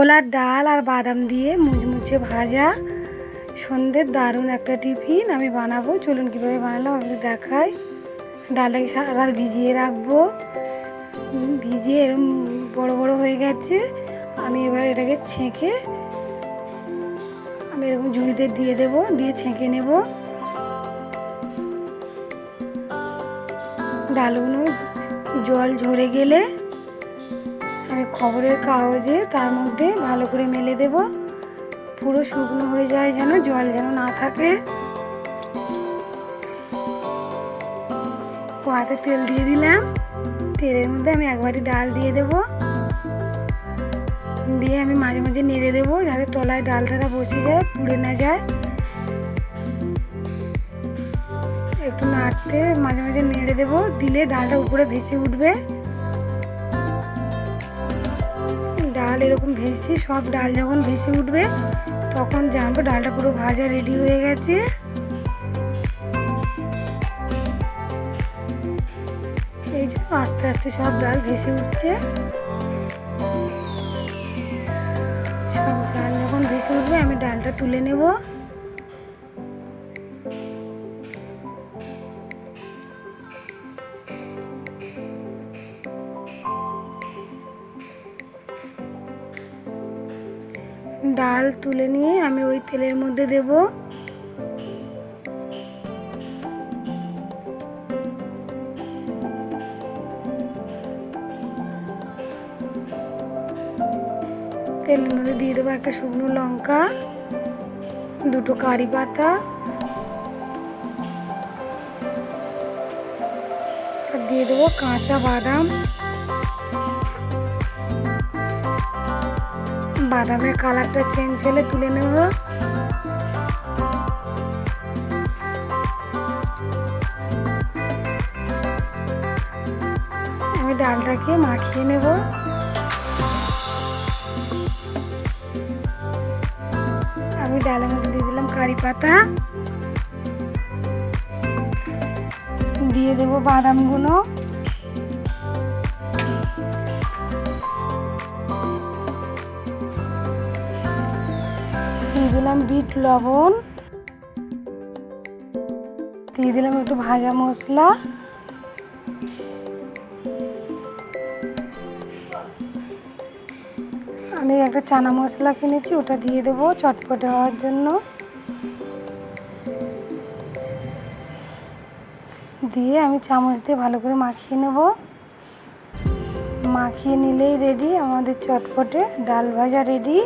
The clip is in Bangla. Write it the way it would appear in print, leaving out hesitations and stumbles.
ছোলার ডাল আর বাদাম দিয়ে মুচমুচে ভাজা সন্ধ্যের দারুণ একটা টিফিন আমি বানাবো। চলুন কীভাবে বানালাম আমি দেখাই। ডালটাকে সারা রাত ভিজিয়ে রাখবো, ভিজিয়ে এরকম বড় বড় হয়ে গেছে। আমি এবার এটাকে ছেঁকে আমি এরকম ঝুড়িতে দিয়ে দেবো, দিয়ে ছেঁকে নেব। ডালগুলো জল ঝরে গেলে আমি খবরের কাগজে তার মধ্যে ভালো করে মেলে দেব, পুরো শুকনো হয়ে যায় যেন, জল যেন না থাকে। কড়াতে তেল দিয়ে দিলাম, তেলের মধ্যে আমি এক বাটি ডাল দিয়ে দেব, দিয়ে আমি মাঝে মাঝে নেড়ে দেবো যাতে তলায় ডালটা বসে যায়, পুড়ে না যায়। একটু নাড়তে মাঝে মাঝে নেড়ে দেবো, দিলে ডালটা উপরে ভেসে উঠবে। ডাল এরকম ভেসে, সব ডাল যখন ভেসে উঠবে তখন জানবো ডালটা পুরো ভাজা রেডি হয়ে গেছে। এই জন্য আস্তে আস্তে সব ডাল ভেসে উঠছে। সব ডাল যখন ভেসে উঠবে আমি ডালটা তুলে নেব। ডাল তুলে নিয়ে আমি ওই তেলের মধ্যে দেব। তেলের মধ্যে দিয়ে দেবো একটা শুকনো লঙ্কা, দুটো কারি পাতা, আর দিয়ে দেবো কাঁচা বাদাম। বাদামের কালারটা চেঞ্জ হলে তুলে নেব। আমি ডালটাকে মাখিয়ে নেব। আমি ডালের মধ্যে দিয়ে দিলাম কারি পাতা, দিয়ে দেবো বাদামগুলো, দিয়ে দিলাম বিট লবণ, দিয়ে দিলাম একটু ভাজা মশলা, আমি একটা চানা মশলা কিনেছি ওটা দিয়ে দেবো চটপটে হওয়ার জন্য। দিয়ে আমি চামচ দিয়ে ভালো করে মাখিয়ে নেব। মাখিয়ে নিলেই রেডি আমাদের চটপটে ডাল ভাজা রেডি।